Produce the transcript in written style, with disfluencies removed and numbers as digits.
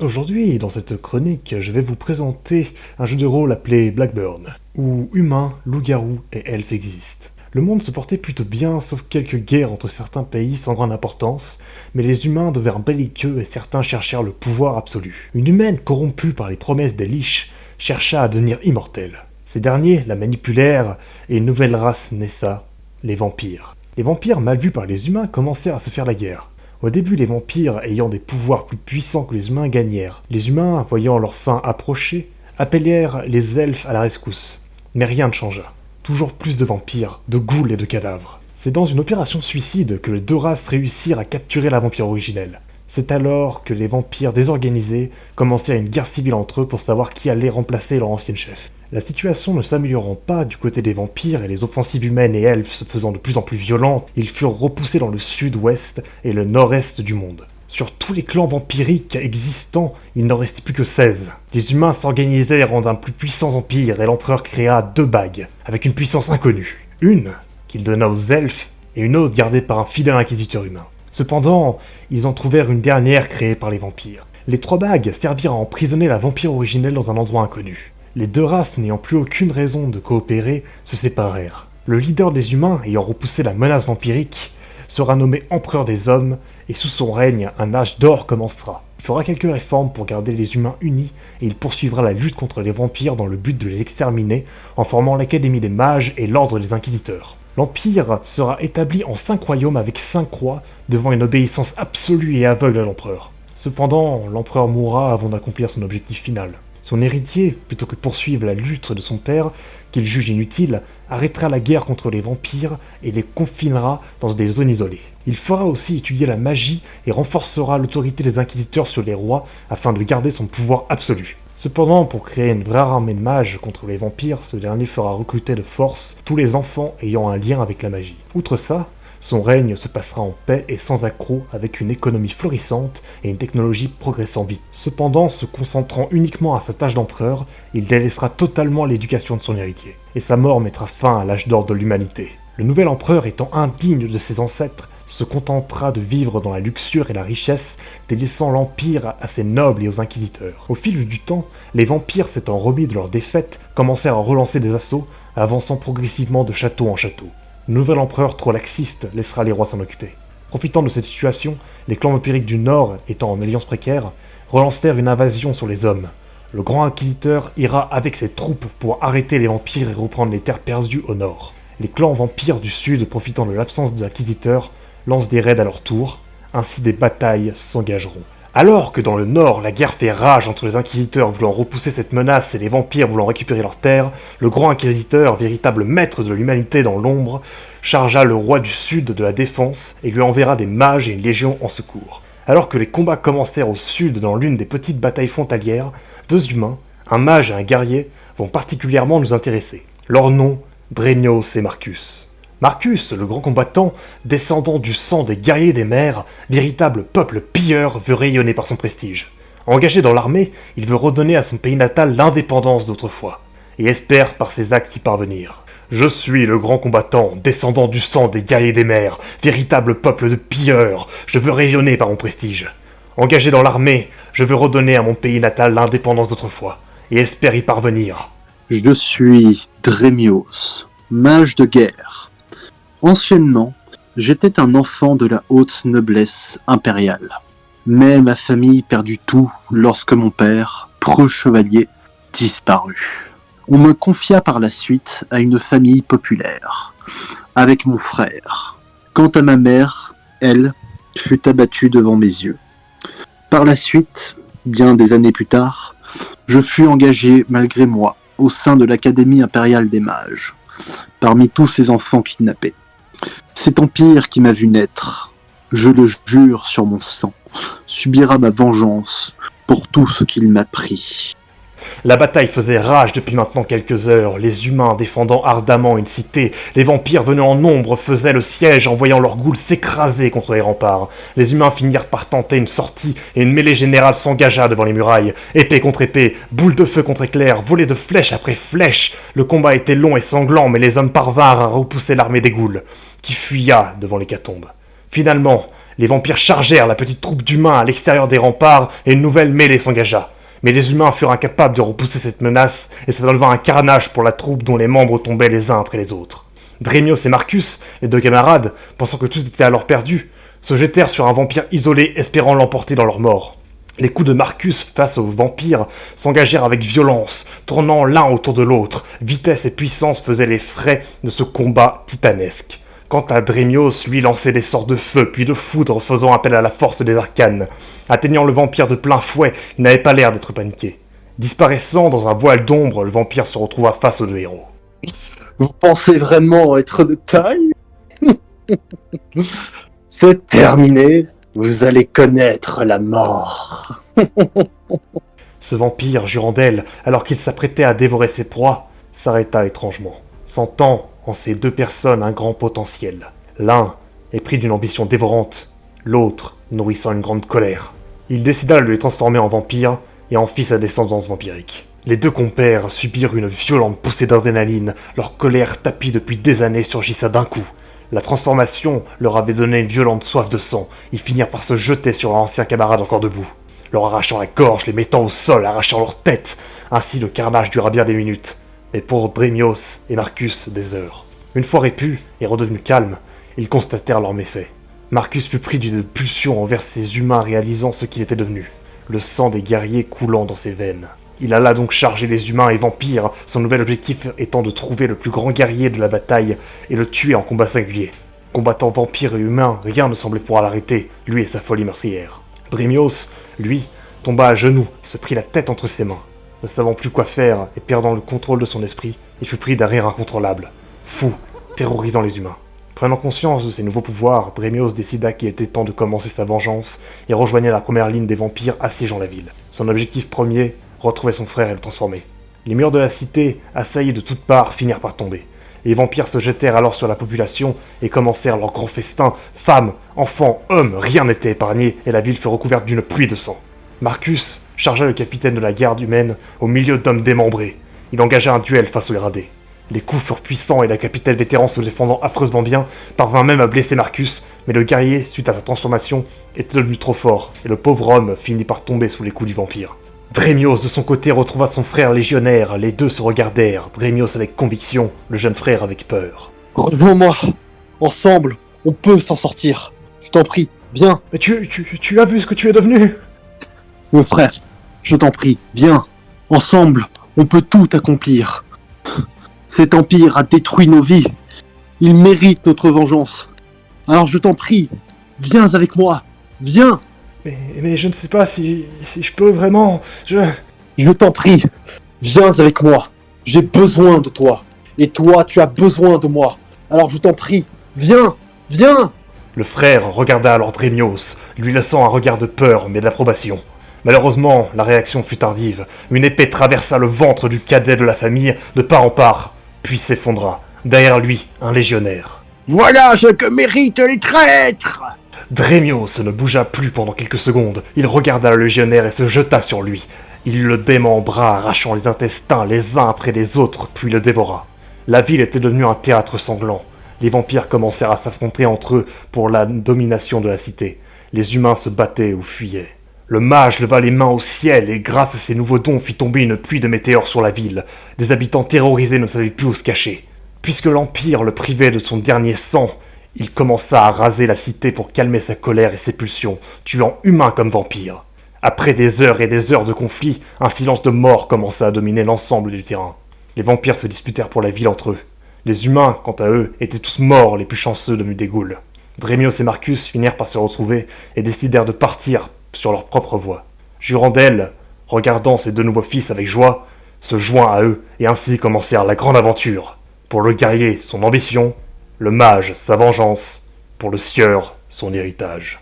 Aujourd'hui, dans cette chronique, je vais vous présenter un jeu de rôle appelé Blackburn, où humains, loups-garous et elfes existent. Le monde se portait plutôt bien, sauf quelques guerres entre certains pays sans grande importance, mais les humains devinrent belliqueux et certains cherchèrent le pouvoir absolu. Une humaine corrompue par les promesses des liches chercha à devenir immortelle. Ces derniers la manipulèrent et une nouvelle race naissa, les vampires. Les vampires mal vus par les humains commencèrent à se faire la guerre. Au début, les vampires ayant des pouvoirs plus puissants que les humains gagnèrent. Les humains, voyant leur fin approcher, appelèrent les elfes à la rescousse. Mais rien ne changea. Toujours plus de vampires, de ghouls et de cadavres. C'est dans une opération suicide que les deux races réussirent à capturer la vampire originelle. C'est alors que les vampires désorganisés commencèrent une guerre civile entre eux pour savoir qui allait remplacer leur ancien chef. La situation ne s'améliorant pas du côté des vampires et les offensives humaines et elfes se faisant de plus en plus violentes, ils furent repoussés dans le sud-ouest et le nord-est du monde. Sur tous les clans vampiriques existants, il n'en restait plus que 16. Les humains s'organisèrent en un plus puissant empire et l'empereur créa 2 bagues, avec une puissance inconnue. Une qu'il donna aux elfes et une autre gardée par un fidèle inquisiteur humain. Cependant, ils en trouvèrent une dernière créée par les vampires. Les 3 bagues servirent à emprisonner la vampire originelle dans un endroit inconnu. Les deux races n'ayant plus aucune raison de coopérer se séparèrent. Le leader des humains, ayant repoussé la menace vampirique, sera nommé empereur des hommes et sous son règne, un âge d'or commencera. Il fera quelques réformes pour garder les humains unis et il poursuivra la lutte contre les vampires dans le but de les exterminer en formant l'Académie des mages et l'Ordre des inquisiteurs. L'Empire sera établi en 5 royaumes avec 5 rois devant une obéissance absolue et aveugle à l'empereur. Cependant, l'empereur mourra avant d'accomplir son objectif final. Son héritier, plutôt que poursuivre la lutte de son père, qu'il juge inutile, arrêtera la guerre contre les vampires et les confinera dans des zones isolées. Il fera aussi étudier la magie et renforcera l'autorité des inquisiteurs sur les rois afin de garder son pouvoir absolu. Cependant, pour créer une vraie armée de mages contre les vampires, ce dernier fera recruter de force tous les enfants ayant un lien avec la magie. Outre ça, son règne se passera en paix et sans accroc avec une économie florissante et une technologie progressant vite. Cependant, se concentrant uniquement à sa tâche d'empereur, il délaissera totalement l'éducation de son héritier. Et sa mort mettra fin à l'âge d'or de l'humanité. Le nouvel empereur étant indigne de ses ancêtres, se contentera de vivre dans la luxure et la richesse, délaissant l'empire à ses nobles et aux inquisiteurs. Au fil du temps, les vampires s'étant remis de leur défaite, commencèrent à relancer des assauts, avançant progressivement de château en château. Le nouvel empereur trop laxiste laissera les rois s'en occuper. Profitant de cette situation, les clans vampiriques du Nord, étant en alliance précaire, relancèrent une invasion sur les hommes. Le grand inquisiteur ira avec ses troupes pour arrêter les vampires et reprendre les terres perdues au nord. Les clans vampires du Sud, profitant de l'absence de l'inquisiteur, lancent des raids à leur tour, ainsi des batailles s'engageront. Alors que dans le nord, la guerre fait rage entre les inquisiteurs voulant repousser cette menace et les vampires voulant récupérer leurs terres, le grand inquisiteur, véritable maître de l'humanité dans l'ombre, chargea le roi du sud de la défense et lui enverra des mages et une légion en secours. Alors que les combats commencèrent au sud dans l'une des petites batailles frontalières, 2 humains, un mage et un guerrier, vont particulièrement nous intéresser. Leurs noms, Drenios et Marcus. Marcus, le grand combattant, descendant du sang des guerriers des mers, véritable peuple pilleur, veut rayonner par son prestige. Engagé dans l'armée, il veut redonner à son pays natal l'indépendance d'autrefois, et espère par ses actes y parvenir. Je suis le grand combattant, descendant du sang des guerriers des mers, véritable peuple de pilleurs, je veux rayonner par mon prestige. Engagé dans l'armée, je veux redonner à mon pays natal l'indépendance d'autrefois, et espère y parvenir. Je suis Dremios, mage de guerre. Anciennement, j'étais un enfant de la haute noblesse impériale. Mais ma famille perdit tout lorsque mon père, preux chevalier, disparut. On me confia par la suite à une famille populaire, avec mon frère. Quant à ma mère, elle fut abattue devant mes yeux. Par la suite, bien des années plus tard, je fus engagé malgré moi au sein de l'Académie impériale des mages, parmi tous ces enfants kidnappés. Cet empire qui m'a vu naître, je le jure sur mon sang, subira ma vengeance pour tout ce qu'il m'a pris. La bataille faisait rage depuis maintenant quelques heures, les humains défendant ardemment une cité, les vampires venant en nombre faisaient le siège en voyant leurs ghouls s'écraser contre les remparts. Les humains finirent par tenter une sortie et une mêlée générale s'engagea devant les murailles. Épée contre épée, boule de feu contre éclair, volée de flèche après flèche. Le combat était long et sanglant, mais les hommes parvinrent à repousser l'armée des ghouls, qui fuya devant l'hécatombe. Finalement, Les vampires chargèrent la petite troupe d'humains à l'extérieur des remparts et une nouvelle mêlée s'engagea. Mais les humains furent incapables de repousser cette menace et ça enleva un carnage pour la troupe dont les membres tombaient les uns après les autres. Drémios et Marcus, les deux camarades, pensant que tout était alors perdu, se jetèrent sur un vampire isolé espérant l'emporter dans leur mort. Les coups de Marcus face aux vampires s'engagèrent avec violence, tournant l'un autour de l'autre. Vitesse et puissance faisaient les frais de ce combat titanesque. Quant à Drémios, lui lançait des sorts de feu puis de foudre faisant appel à la force des arcanes. Atteignant le vampire de plein fouet, il n'avait pas l'air d'être paniqué. Disparaissant dans un voile d'ombre, le vampire se retrouva face aux deux héros. Vous pensez vraiment être de taille? C'est terminé. Vous allez connaître la mort. Ce vampire, Jurandel, alors qu'il s'apprêtait à dévorer ses proies, s'arrêta étrangement, sentant en ces deux personnes un grand potentiel. L'un est pris d'une ambition dévorante, l'autre nourrissant une grande colère. Il décida de les transformer en vampire et en fit sa descendance vampirique. Les deux compères subirent une violente poussée d'adrénaline, leur colère tapie depuis des années surgissa d'un coup. La transformation leur avait donné une violente soif de sang, ils finirent par se jeter sur leur ancien camarade encore debout, leur arrachant la gorge, les mettant au sol, arrachant leur tête. Ainsi le carnage dura bien des minutes, mais pour Drémios et Marcus des heures. Une fois répus et redevenus calmes, ils constatèrent leurs méfaits. Marcus fut pris d'une pulsion envers ces humains réalisant ce qu'il était devenu, le sang des guerriers coulant dans ses veines. Il alla donc charger les humains et vampires, son nouvel objectif étant de trouver le plus grand guerrier de la bataille et le tuer en combat singulier. Combattant vampires et humains, rien ne semblait pouvoir l'arrêter, lui et sa folie meurtrière. Drémios, lui, tomba à genoux, se prit la tête entre ses mains. Ne savant plus quoi faire et perdant le contrôle de son esprit, il fut pris d'un rire incontrôlable, fou, terrorisant les humains. Prenant conscience de ses nouveaux pouvoirs, Drémios décida qu'il était temps de commencer sa vengeance et rejoignait la première ligne des vampires assiégeant la ville. Son objectif premier, retrouver son frère et le transformer. Les murs de la cité, assaillis de toutes parts, finirent par tomber. Les vampires se jetèrent alors sur la population et commencèrent leur grand festin. Femmes, enfants, hommes, rien n'était épargné et la ville fut recouverte d'une pluie de sang. Marcus chargea le capitaine de la garde humaine au milieu d'hommes démembrés. Il engagea un duel face aux gradés. Les coups furent puissants et la capitaine vétéran se défendant affreusement bien parvint même à blesser Marcus, mais le guerrier, suite à sa transformation, était devenu trop fort et le pauvre homme finit par tomber sous les coups du vampire. Drémios de son côté retrouva son frère légionnaire, les deux se regardèrent, Drémios avec conviction, le jeune frère avec peur. Rejoins-moi. Ensemble, on peut s'en sortir. Je t'en prie, viens. Mais tu as vu ce que tu es devenu? Mon frère, je t'en prie, viens. Ensemble, on peut tout accomplir. Cet empire a détruit nos vies. Il mérite notre vengeance. Alors je t'en prie, viens avec moi. Viens. Mais je ne sais pas si je peux vraiment... Je t'en prie, viens avec moi. J'ai besoin de toi. Et toi, tu as besoin de moi. Alors je t'en prie, viens. Le frère regarda alors Drémios, lui laissant un regard de peur mais d'approbation. Malheureusement, la réaction fut tardive. Une épée traversa le ventre du cadet de la famille de part en part, puis s'effondra. Derrière lui, un légionnaire. Voilà ce que méritent les traîtres. Drémios ne bougea plus pendant quelques secondes. Il regarda le légionnaire et se jeta sur lui. Il le démembra, arrachant les intestins les uns après les autres, puis le dévora. La ville était devenue un théâtre sanglant. Les vampires commencèrent à s'affronter entre eux pour la domination de la cité. Les humains se battaient ou fuyaient. Le mage leva les mains au ciel et grâce à ses nouveaux dons fit tomber une pluie de météores sur la ville. Des habitants terrorisés ne savaient plus où se cacher. Puisque l'Empire le privait de son dernier sang, il commença à raser la cité pour calmer sa colère et ses pulsions, tuant humains comme vampires. Après des heures et des heures de conflit, un silence de mort commença à dominer l'ensemble du terrain. Les vampires se disputèrent pour la ville entre eux. Les humains, quant à eux, étaient tous morts, les plus chanceux devenus des ghouls. Drémios et Marcus finirent par se retrouver et décidèrent de partir sur leur propre voie. Jurandel, regardant ses deux nouveaux fils avec joie, se joint à eux et ainsi commencèrent la grande aventure. Pour le guerrier, son ambition, le mage, sa vengeance, pour le sieur, son héritage.